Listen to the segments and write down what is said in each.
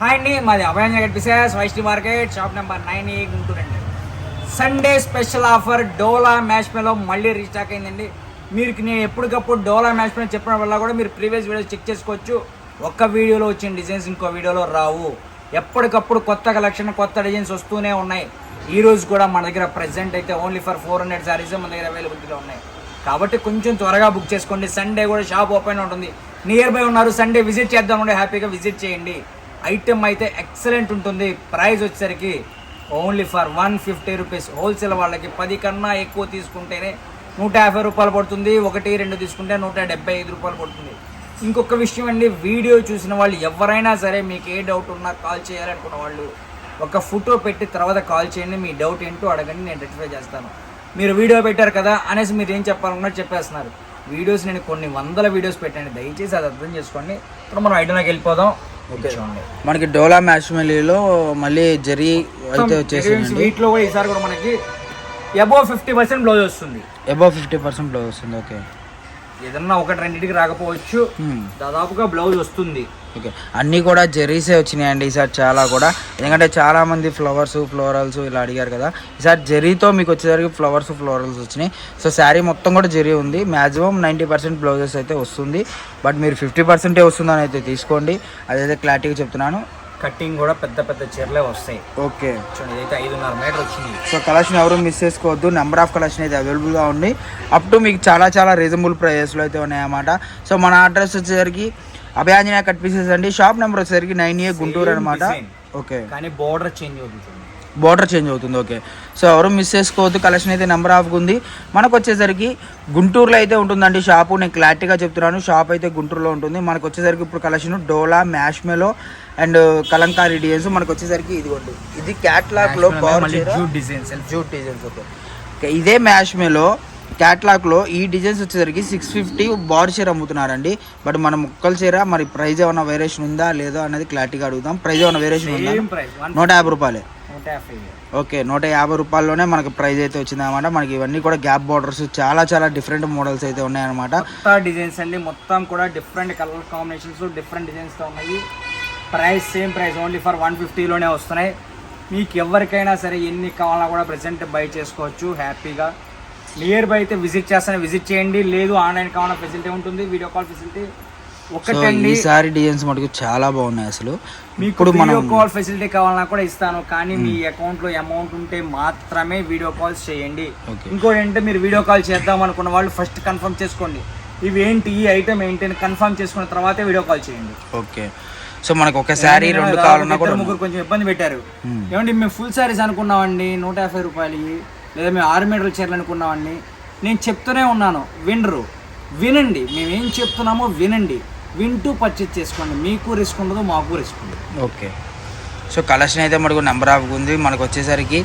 Hi అండి, మాది అభయం జగట్ pieces Vaishnavi market shop number 9 Guntur అండి. సండే స్పెషల్ ఆఫర్ డోలా మ్యాష్ మేలో మళ్ళీ రీస్టాక్ అయిందండి. మీరు నేను ఎప్పటికప్పుడు డోలా మ్యాష్ మే చెప్పడం వల్ల కూడా మీరు ప్రీవియస్ వీడియోస్ చెక్ చేసుకోవచ్చు. ఒక్క వీడియోలో వచ్చిన డిజైన్స్ ఇంకో వీడియోలో రావు. ఎప్పటికప్పుడు కొత్త కలెక్షన్ కొత్త డిజైన్స్ వస్తూనే ఉన్నాయి. ఈ రోజు కూడా మన దగ్గర ప్రెజెంట్ అయితే ఓన్లీ ఫర్ 400 శారీస్ మన దగ్గర అవైలబిలిటీలో ఉన్నాయి. కాబట్టి కొంచెం త్వరగా బుక్ చేసుకోండి. సండే కూడా షాప్ ఓపెన్ ఉంటుంది. నియర్ బై ఉన్నారు, సండే విజిట్ చేద్దామంటే హ్యాపీగా విజిట్ చేయండి. ఐటెం అయితే ఎక్సలెంట్ ఉంటుంది. ప్రైస్ వచ్చేసరికి ఓన్లీ ఫర్ 150 రూపీస్. హోల్సేల్ వాళ్ళకి 10 కన్నా ఎక్కువ తీసుకుంటేనే 150 రూపాయలు పడుతుంది. 1-2 తీసుకుంటే 175 రూపాయలు పడుతుంది. ఇంకొక విషయం అండి, వీడియో చూసిన వాళ్ళు ఎవరైనా సరే మీకు ఏ డౌట్ ఉన్నా కాల్ చేయాలనుకున్న వాళ్ళు ఒక ఫోటో పెట్టి తర్వాత కాల్ చేయండి. మీ డౌట్ ఏంటో అడగండి, నేను రెక్టిఫై చేస్తాను. మీరు వీడియో పెట్టారు కదా అనేసి మీరు ఏం చెప్పాలన్నట్టు చెప్పేస్తున్నారు. వీడియోస్ నేను కొన్ని వందల వీడియోస్ పెట్టండి, దయచేసి అది అర్థం చేసుకోండి. ఇప్పుడు మనం ఐటెంలోకి వెళ్ళిపోదాం. మనకి డోలా మ్యాష్ మెలీలో మళ్ళీ జరీ అయితే వచ్చేసింది. వీటిలో కూడా ఈసారి కూడా మనకి అబోవ్ 50% బ్లౌజ్ వస్తుంది. అబోవ్ 50% బ్లౌజ్ వస్తుంది. ఓకే, ఏదన్నా ఒకటి రెండింటికి రాకపోవచ్చు, దాదాపుగా బ్లౌజ్ వస్తుంది. ఓకే, అన్నీ కూడా జెరీసే వచ్చినాయండి ఈసారి చాలా కూడా. ఎందుకంటే చాలా మంది ఫ్లవర్స్ ఫ్లోరల్స్ ఇలా అడిగారు కదా, ఈసారి జెరీతో మీకు వచ్చేసరికి ఫ్లవర్స్ ఫ్లోరల్స్ వచ్చినాయి. సో శారీ మొత్తం కూడా జెరీ ఉంది. మ్యాక్సిమం 90% బ్లౌజెస్ అయితే వస్తుంది. బట్ మీరు 50% వస్తుందని అయితే తీసుకోండి, అదైతే క్లారిటీగా చెప్తున్నాను. కటింగ్ కూడా పెద్ద పెద్ద చీరలే వస్తాయి. ఓకే, ఇదైతే 5.5 మీటర్ వచ్చింది. సో కలెక్షన్ ఎవరు మిస్ చేసుకోవద్దు. నెంబర్ ఆఫ్ కలెక్షన్ అయితే అవైలబుల్గా ఉంది. అప్ టు మీకు చాలా చాలా రీజనబుల్ ప్రైజెస్లో అయితే ఉన్నాయన్నమాట. సో మన అడ్రస్ వచ్చేసరికి అభయాంజనేయ కట్ పీసెస్ అండి. షాప్ నెంబర్ వచ్చేసరికి 9A గుంటూరు అనమాట. ఓకే, కానీ బోర్డర్ చేంజ్ అవుతుంది. ఓకే, సో ఎవరు మిస్ చేసుకోవద్దు. కలెక్షన్ అయితే నెంబర్ ఆఫ్ ఉంది. మనకు వచ్చేసరికి గుంటూరులో అయితే ఉంటుందండి షాపు. నేను క్లారిటీగా చెప్తున్నాను, షాప్ అయితే గుంటూరులో ఉంటుంది. మనకు వచ్చేసరికి ఇప్పుడు కలెక్షన్ డోలా మ్యాష్ మేలో అండ్ కలంకారీ డిజైన్స్ మనకు వచ్చేసరికి ఇదిగోండి, ఇది క్యాట్లాగ్ లో జూట్ డిజైన్స్. ఓకే, ఇదే మ్యాష్ మేలో క్యాట్లాగ్ లో ఈ డిజైన్స్ వచ్చేసరికి 650 బార్ చీర అమ్ముతున్నారండి. బట్ మన ముక్కల చీర మరి ప్రైస్ ఏమైనా వేరియేషన్ ఉందా లేదో అనేది క్లారిటీగా అడుగుదాం. ప్రైస్ ఏమైనా వేరియేషన్ ఉందా? 150 రూపాయలే. ఓకే, 150 రూపాయల్లోనే మనకి ప్రైస్ అయితే వచ్చింది అనమాట. మనకి ఇవన్నీ కూడా గ్యాప్ బార్డర్స్ చాలా చాలా డిఫరెంట్ మోడల్స్ అయితే ఉన్నాయన్నమాట. డిజైన్స్ అండి, మొత్తం కూడా different colour combinations different designs తో ఉన్నాయి. Price same price only for 150లోనే వస్తున్నాయి. మీకు ఎవరికైనా సరే ఎన్ని కావాలన్నా కూడా ప్రెసెంట్ బై చేసుకోవచ్చు హ్యాపీగా. నియర్ బై అయితే విజిట్ చేస్తాను, విజిట్ చేయండి. లేదు ఆన్లైన్ కావాలన్నా ఫెసిలిటీ ఉంటుంది, వీడియో కాల్ ఫెసిలిటీ ఒకటండి. ఈసారి డిజైన్స్ మటుకు చాలా బాగున్నాయి. అసలు మీకు వీడియో కాల్ ఫెసిలిటీ కావాలన్నా కూడా ఇస్తాను, కానీ మీ అకౌంట్ లో అమౌంట్ ఉంటే మాత్రమే వీడియో కాల్స్ చేయండి. ఇంకోటి ఏంటంటే మీరు వీడియో కాల్ చేద్దాం అనుకున్న వాళ్ళు ఫస్ట్ కన్ఫర్మ్ చేసుకోండి, ఇవి ఏంటి ఈ ఐటమ్ ఏంటి అని కన్ఫర్మ్ చేసుకున్న తర్వాతే వీడియో కాల్ చేయండి. ఓకే, సో మనకు ఒక శారీ 2 కావాలన్నా కూడా ముగ్గురు కొంచెం ఇబ్బంది పెట్టారు. ఏమండి మేము ఫుల్ శారీస్ అనుకున్నామండి 150 రూపాయలు, లేదా మేము 6 మీటర్ల చీరలు అనుకున్నామండి. నేను చెప్తూనే ఉన్నాను, వినండి. మేము ఏం చెప్తున్నామో వినండి, వింటూ పర్చేజ్ చేసుకోండి. మీకు రిస్క్ ఉండదు, మాకు రిస్క్ ఉండదు. ఓకే, సో కలెక్షన్ అయితే మనకు నెంబర్ ఆఫ్ ఉంది. మనకు వచ్చేసరికి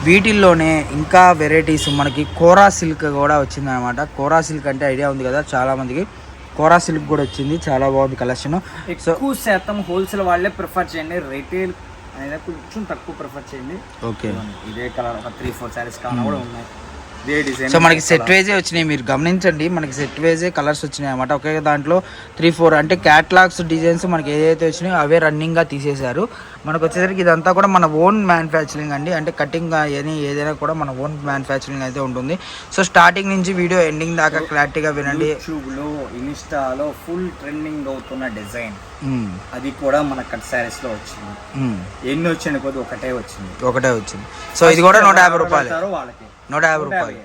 వీటిల్లోనే ఇంకా వెరైటీస్ మనకి కోరా సిల్క్ కూడా వచ్చిందనమాట. కోరా సిల్క్ అంటే ఐడియా ఉంది కదా చాలా మందికి. కోరా సిల్క్ కూడా వచ్చింది, చాలా బాగుంది కలెక్షన్. ఎక్కువ శాతం హోల్సేల్ వాళ్ళే ప్రిఫర్ చేయండి, రిటైల్ అనేది కొంచెం తక్కువ ప్రిఫర్ చేయండి. ఓకే, ఇదే కలర్ ఒక 3-4 శారీస్ కావాలన్నా కూడా ఉన్నాయి. సో మనకి సెట్ వేజే వచ్చినాయి, మీరు గమనించండి. మనకి సెట్ వేజే కలర్స్ వచ్చినాయి అన్నమాట. ఒకే దాంట్లో 3-4 అంటే క్యాట్లాగ్స్ డిజైన్స్ మనకి ఏదైతే వచ్చినాయో అవే రన్నింగ్గా తీసేశారు. మనకు వచ్చేసరికి ఇదంతా కూడా మన ఓన్ మ్యానుఫ్యాక్చరింగ్ అండి. అంటే కటింగ్ ఏదైనా కూడా మన ఓన్ మ్యానుఫ్యాక్చరింగ్ అయితే ఉంటుంది. సో స్టార్టింగ్ నుంచి వీడియో ఎండింగ్ దాకా క్లారిటీగా వినండి. యూట్యూబ్లో ఇన్స్టాలో ఫుల్ ట్రెండింగ్ అవుతున్న డిజైన్, అది కూడా మన కట్ శారీస్ లో వచ్చింది. ఎన్ని వచ్చింది కొద్ది ఒకటే వచ్చింది. సో ఇది కూడా 150 రూపాయలు, వాళ్ళకి 150 రూపాయలు.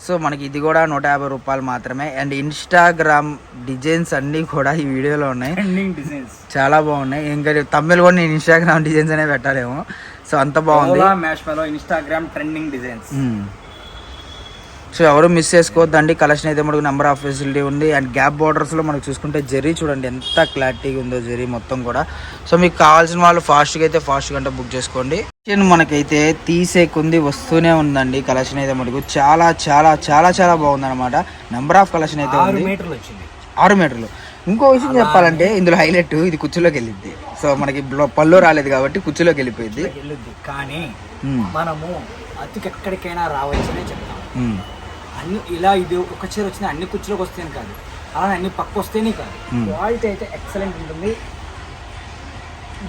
సో మనకి ఇది కూడా 150 రూపాయలు మాత్రమే. అండ్ ఇన్స్టాగ్రామ్ డిజైన్స్ అన్నీ కూడా ఈ వీడియోలో ఉన్నాయి, డిజైన్స్ చాలా బాగున్నాయి. ఇంకా తమిళ్ కూడా నేను ఇన్స్టాగ్రామ్ డిజైన్స్ అనే పెట్టాలేమో. సో అంత బాగుంది. Instagram trending designs. సో ఎవరు మిస్ చేసుకోవద్దండి. కలెక్షన్ అయితే మనకు నెంబర్ ఆఫ్ ఫెసిలిటీ ఉంది. అండ్ గ్యాప్ బార్డర్స్లో మనకు చూసుకుంటే జెరీ చూడండి ఎంత క్లారిటీగా ఉందో జెరీ మొత్తం కూడా. సో మీకు కావాల్సిన వాళ్ళు ఫాస్ట్గా అంటే బుక్ చేసుకోండి. మనకైతే తీసేకుంది వస్తూనే ఉందండి. కలెక్షన్ అయితే మనకు చాలా చాలా చాలా చాలా బాగుంది అనమాట. నెంబర్ ఆఫ్ కలెక్షన్ అయితే ఉంది. 6 మీటర్లు. ఇంకో విషయం చెప్పాలంటే ఇందులో హైలైట్ ఇది కుర్చీలోకి వెళ్ళిద్ది. సో మనకి పళ్ళు రాలేదు కాబట్టి కుర్చీలోకి వెళ్ళిపోయింది. కానీ మనము అతికి ఎక్కడికైనా రావచ్చనే చెప్తాం. అన్ని ఇలా ఇది ఒక చీర వచ్చినా అన్ని కుర్చీలోకి వస్తేనే కాదు, అలానే అన్ని పక్క వస్తేనే కాదు. క్వాలిటీ అయితే ఎక్సలెంట్ ఉంటుంది.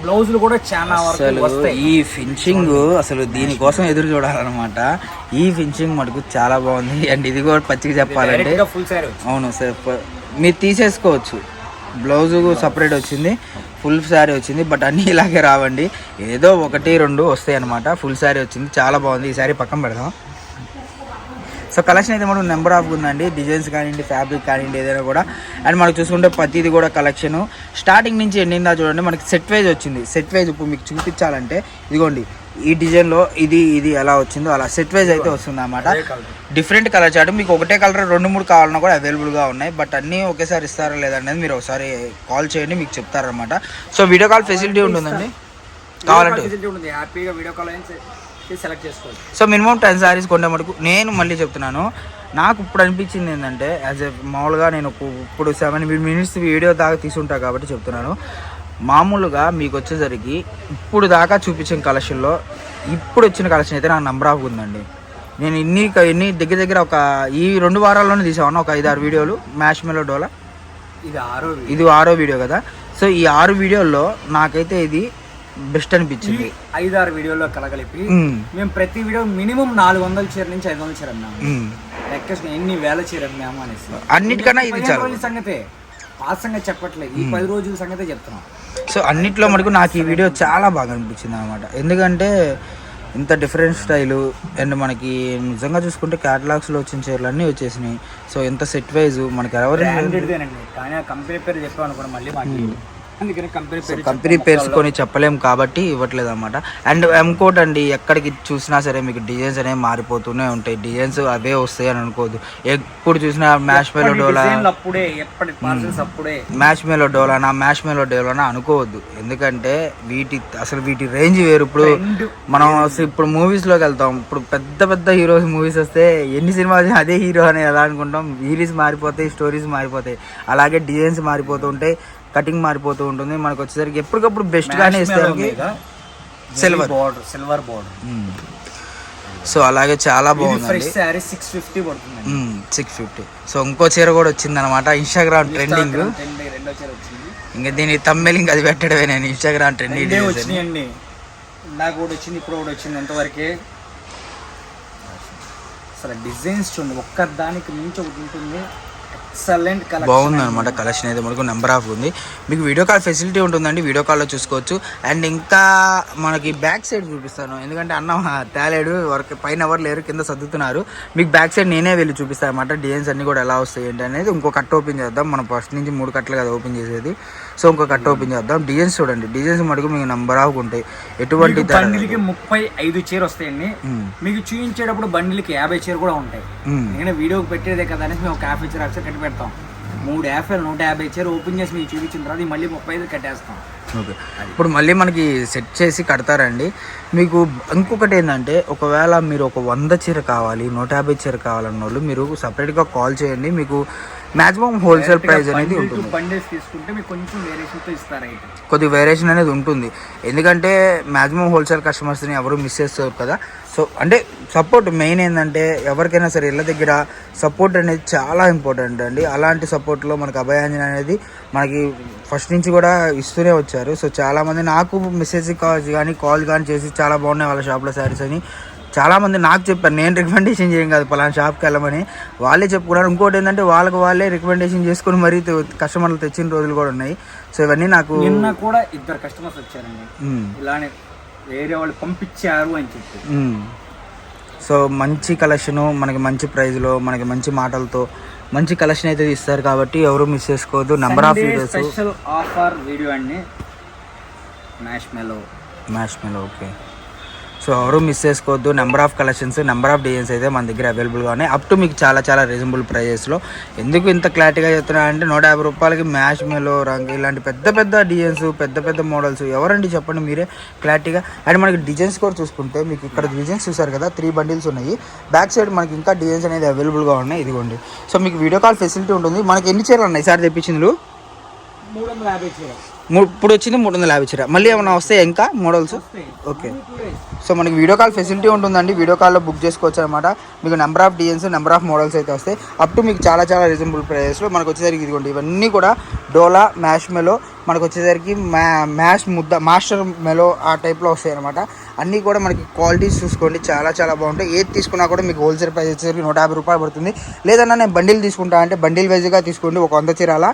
బ్లౌజులు కూడా చాలా వరకు అసలు వస్తాయి. ఈ ఫినిషింగ్ అసలు దీనికోసం ఎదురు చూడాలన్నమాట. ఈ ఫినిషింగ్ మటుకు చాలా బాగుంది. అండ్ ఇది కూడా పచ్చిగా చెప్పాలంటే ఫుల్ సారీ అవును సార్, మీరు తీసేసుకోవచ్చు. బ్లౌజ్ సపరేట్ వచ్చింది, ఫుల్ శారీ వచ్చింది. బట్ అన్నీ ఇలాగే రావండి, ఏదో 1-2 వస్తాయి అనమాట. ఫుల్ శారీ వచ్చింది, చాలా బాగుంది. ఈ శారీ పక్కన పెడదాం. సో కలెక్షన్ అయితే మనం నెంబర్ ఆఫ్ ఉందండి. డిజైన్స్ కానివ్వండి, ఫ్యాబ్రిక్ కానివ్వండి, ఏదైనా కూడా. అండ్ మనకు చూసుకుంటే ప్రతిది కూడా కలెక్షన్ స్టార్టింగ్ నుంచి ఎండింగ్ దా చూడండి. మనకి సెట్ వైజ్ వచ్చింది. సెట్ వైజ్ ఇప్పుడు మీకు చూపించాలంటే ఇదిగోండి, ఈ డిజైన్లో ఇది ఎలా వచ్చిందో అలా సెట్ వైజ్ అయితే వస్తుంది అన్నమాట. డిఫరెంట్ కలర్ చార్ట్ మీకు ఒకటే కలర్ 2-3 కావాలన్నా కూడా అవైలబుల్గా ఉన్నాయి. బట్ అన్నీ ఒకేసారి ఇస్తారా లేదనేది మీరు ఒకసారి కాల్ చేయండి, మీకు చెప్తారనమాట. సో వీడియో కాల్ ఫెసిలిటీ ఉంటుందండి, కావాలంటే హ్యాపీగా వీడియో కాల్ సెలెక్ట్ చేసుకోవచ్చు. సో మినిమం 10 శారీస్ కొంటే మటుకు నేను మళ్ళీ చెప్తున్నాను, నాకు ఇప్పుడు అనిపించింది ఏంటంటే యాజ్ ఎ మామూలుగా నేను ఇప్పుడు 7 minutes వీడియో దాకా తీసుంటా కాబట్టి చెప్తున్నాను. మామూలుగా మీకు వచ్చేసరికి ఇప్పుడు దాకా చూపించిన కలెక్షన్లో ఇప్పుడు వచ్చిన కలెక్షన్ అయితే నాకు నెంబర్ ఆఫ్ ఉందండి. నేను ఇన్ని దగ్గర ఒక ఈ 2 వారాల్లోనే తీసాను ఒక 5-6 వీడియోలు. మ్యాష్ మెలో డోలా ఇది 6వ వీడియో కదా. సో ఈ 6 వీడియోల్లో నాకైతే ఇది బెస్ట్ అనిపించింది. 5-6 వీడియోలో కలగలిపి మేము ప్రతి వీడియో మినిమం 400 చీర నుంచి 500 చీర అన్నాము. లెక్క ఎన్ని వేల చీర అమ్మాము అనేసి. అన్నిటికన్నా ఇది చాలా సంగతే ఆ సంగతి చెప్పట్లేదు, ఈ 10 రోజుల సంగతే చెప్తున్నాం. సో అన్నిట్లో మటుకు నాకు ఈ వీడియో చాలా బాగా అనిపించింది అనమాట. ఎందుకంటే ఇంత డిఫరెంట్ స్టైలు అండ్ మనకి నిజంగా చూసుకుంటే క్యాటలాగ్స్లో వచ్చిన చీరలు అన్నీ వచ్చేసినాయి. సో ఎంత సెట్ వైజ్ మనకి ఎవరైనా కానీ ఆ కంపెనీ పేరు చెప్పాం అనుకోండి మళ్ళీ మాకు, అందుకని కంపెనీ పేర్చుకొని చెప్పలేం కాబట్టి ఇవ్వట్లేదు అనమాట. అండ్ ఎంకోట్ అండి, ఎక్కడికి చూసినా సరే మీకు డిజైన్స్ అనేవి మారిపోతూనే ఉంటాయి. డిజైన్స్ అవే వస్తాయి అని అనుకోదు. ఎప్పుడు చూసినా మ్యాష్ మెలో డోలా మ్యాష్ మెలో డోలానా మ్యాష్ మెలో డోలానా అనుకోవద్దు. ఎందుకంటే వీటి రేంజ్ వేరు. ఇప్పుడు మనం ఇప్పుడు మూవీస్లోకి వెళ్తాం. ఇప్పుడు పెద్ద హీరోస్ మూవీస్ వస్తే ఎన్ని సినిమాలు అదే హీరో అని ఎలా అనుకుంటాం. హీరోస్ మారిపోతాయి, స్టోరీస్ మారిపోతాయి, అలాగే డిజైన్స్ మారిపోతూ ఉంటాయి, కటింగ్ మారిపోతూ ఉంటుంది. మనకు వచ్చేసరికి ఎప్పటికప్పుడు బెస్ట్ గానే ఇస్తారు. సిల్వర్ బోర్డర్ సో అలాగే చాలా బాగుంది. 650. సో ఇంకో చీర కూడా వచ్చింది అనమాట. Instagram trending. ఇంకా దీని తమ్మెలింగ్ అది పెట్టడమే. నేను ఇన్స్టాగ్రామ్ ట్రెండింగ్ వచ్చినాయండి. నాకు కూడా వచ్చింది, ఇప్పుడు కూడా వచ్చింది. ఎంతవరకే అసలు డిజైన్స్ చూడండి, ఒక్కదానికి మించి ఒకటి ఉంటుంది. బాగుంది అనమాట. కలెక్షన్ అయితే మనకు నెంబర్ ఆఫ్ ఉంది. మీకు వీడియో కాల్ ఫెసిలిటీ ఉంటుందండి, వీడియో కాల్లో చూసుకోవచ్చు. అండ్ ఇంకా మనకి బ్యాక్ సైడ్ చూపిస్తాను, ఎందుకంటే అన్న తేలేడు, వర్క్ పైన ఎవరు లేరు, కింద సర్దుతున్నారు. మీకు బ్యాక్ సైడ్ నేనే వెళ్ళి చూపిస్తాను అనమాట. డిజైన్స్ అన్ని కూడా ఎలా వస్తాయి ఏంటి అనేది. ఇంకో కట్ ఓపెన్ చేద్దాం. మనం ఫస్ట్ నుంచి 3 కట్టలు కదా ఓపెన్ చేసేది. సో ఇంకో కట్ ఓపెన్ చేద్దాం. డిజైన్స్ చూడండి, డిజైన్స్ మటుకు మీకు నెంబర్ ఆఫ్ ఉంటాయి. ఎటువంటి బండిల్కి 35 చీర వస్తాయండి. మీకు చూపించేటప్పుడు బండిల్కి 50 చీర కూడా ఉంటాయి. నేను వీడియోకి పెట్టేదే కదా అనేసి మేము ఒక 50 చీర కట్టి పెడతాం. 3 యాభై 150 చీర ఓపెన్ చేసి మీకు చూపించిన తర్వాత మళ్ళీ 35 కట్టేస్తాం. ఓకే, ఇప్పుడు మళ్ళీ మనకి సెట్ చేసి కడతారండి. మీకు ఇంకొకటి ఏంటంటే, ఒకవేళ మీరు ఒక 100 చీర కావాలి, 150 చీర కావాలన్న వాళ్ళు మీరు సపరేట్గా కాల్ చేయండి. మీకు మ్యాక్సిమం హోల్సేల్ ప్రైస్ అనేది ఉంటుంది. బండిల్స్ తీసుకుంటే మీకు కొంచెం వేరియేషన్తో ఇస్తారు, కొద్ది వేరియేషన్ అనేది ఉంటుంది. ఎందుకంటే మ్యాక్సిమం హోల్సేల్ కస్టమర్స్ని ఎవరు మిస్ చేస్తారు కదా. సో అంటే సపోర్ట్ మెయిన్ ఏంటంటే, ఎవరికైనా సరే ఇళ్ళ దగ్గర సపోర్ట్ అనేది చాలా ఇంపార్టెంట్ అండి. అలాంటి సపోర్ట్లో మనకు అభయాంజన అనేది మనకి ఫస్ట్ నుంచి కూడా ఇస్తూనే వచ్చారు. సో చాలామంది నాకు మెసేజ్ కానీ కాల్ కానీ చేసి చాలా బాగున్నాయి వాళ్ళ షాప్లో శారీస్ అని చాలామంది నాకు చెప్పారు. నేను రికమెండేషన్ చేయం కాదు పలానా షాప్కి వెళ్ళమని, వాళ్ళే చెప్పుకున్నారు. ఇంకోటి ఏంటంటే వాళ్ళే రికమెండేషన్ చేసుకుని మరీ కస్టమర్లు తెచ్చిన రోజులు కూడా ఉన్నాయి. సో ఇవన్నీ నాకు నిన్న కూడా 2 కస్టమర్స్ వచ్చారండి, ఇలానే వేరే వాళ్ళు పంపించారు అని చెప్పి. సో మంచి కలెక్షను, మనకి మంచి ప్రైస్లో, మనకి మంచి మాటలతో మంచి కలెక్షన్ అయితే ఇస్తారు కాబట్టి ఎవరు మిస్ చేసుకోవద్దు. Number of videos special offer video అండి, మ్యాష్ మెలో. ఓకే, సో ఎవరు మిస్ చేసుకోవద్దు. Number of collections, number of designs అయితే మన దగ్గర అవైలబుల్గా ఉన్నాయి. అప్ టు మీకు చాలా రీజనబుల్ ప్రైజెస్లో. ఎందుకు ఇంత క్లారిటీగా చెప్తున్నా అంటే, 150 రూపాయలకి మ్యాష్ మెలో రంగు ఇలాంటి పెద్ద డిజైన్స్, పెద్ద మోడల్స్ ఎవరండి చెప్పండి మీరే క్లారిటీగా. అండ్ మనకి డిజైన్స్ కూడా చూసుకుంటే, మీకు ఇక్కడ డిజైన్స్ చూసారు కదా, 3 బండిల్స్ ఉన్నాయి. బ్యాక్ సైడ్ మనకి ఇంకా డిజైన్స్ అనేది అవైలబుల్గా ఉన్నాయి. ఇదిగోండి. సో మీకు వీడియో కాల్ ఫెసిలిటీ ఉంటుంది. మనకి ఎన్ని చీరలు ఉన్నాయి సార్ తెప్పించింది? 350 చీర. ఇప్పుడు వచ్చింది 350 చీర. మళ్ళీ ఏమైనా వస్తాయి ఇంకా మోడల్స్? ఓకే. సో మనకి వీడియో కాల్ ఫెసిలిటీ ఉంటుందండి, వీడియో కాల్లో బుక్ చేసుకోవచ్చు అనమాట. మీకు number of designs, number of models అయితే వస్తాయి. అప్ టు మీకు చాలా చాలా రీజనబుల్ ప్రైజెస్లో మనకు వచ్చేసరికి ఇదిగోండి, ఇవన్నీ కూడా డోలా మ్యాష్ మెలో మనకు వచ్చేసరికి మ్యాష్ ముద్ద మాస్టర్ మెలో ఆ టైప్లో వస్తాయి అనమాట. అన్నీ కూడా మనకి క్వాలిటీస్ చూసుకోండి, చాలా చాలా బాగుంటాయి. ఏది తీసుకున్నా కూడా మీకు హోల్సేల్ ప్రైస్ వచ్చేసరికి 150 రూపాయలు పడుతుంది. లేదన్నా నేను బండిల్ తీసుకుంటా అంటే బండిల్ వైజ్గా తీసుకోండి. ఒక 100 చీరాల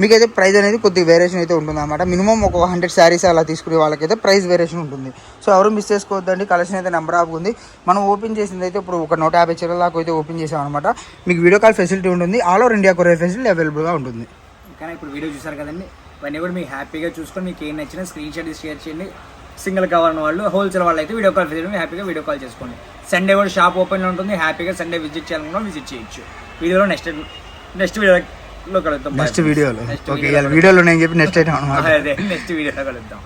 మీకైతే ప్రైస్ అనేది కొద్దిగా వేరియేషన్ అయితే ఉంటుంది అనమాట. మినిమం ఒక 100 శారీస్ అలా తీసుకునే వాళ్ళకైతే ప్రైస్ వేరియేషన్ ఉంటుంది. సో ఎవరు మిస్ చేసుకోవద్దండి. కలెక్షన్ అయితే నెంబర్ ఆఫ్ ఉంది. మనం ఓపెన్ చేసింది అయితే ఇప్పుడు ఒక 150 చీరల దాకా అయితే ఓపెన్ చేసాం అనమాట. మీకు వీడియో కాల్ ఫెసిలిటీ ఉంటుంది, all over India courier facility అవైలబుల్గా ఉంటుంది. కానీ ఇప్పుడు వీడియో చూసారు కదండి, ఇవన్నీ కూడా మీకు హ్యాపీగా చూసుకొని మీకు ఏం నచ్చినా స్క్రీన్ షాట్ షేర్ చేయండి. సింగిల్ కావాలని వాళ్ళు, హోల్సేల్ వాళ్ళు అయితే వీడియో కాల్ ఫెసిలిటీ హ్యాపీగా వీడియో కాల్ చేసుకోండి. సండే కూడా షాప్ ఓపెన్లో ఉంటుంది, హ్యాపీగా సండే విజిట్ చేయాలనుకున్నా విజిట్ చేయొచ్చు. వీడియోలో నెక్స్ట్ వీడియోలో కలుద్దాం. నెక్స్ట్ వీడియోలో ఓకే, వీడియోలో నేను చెప్పి నెక్స్ట్ ఐటమ్ అనమాట. అదే నెక్స్ట్ వీడియోలో కలుద్దాం.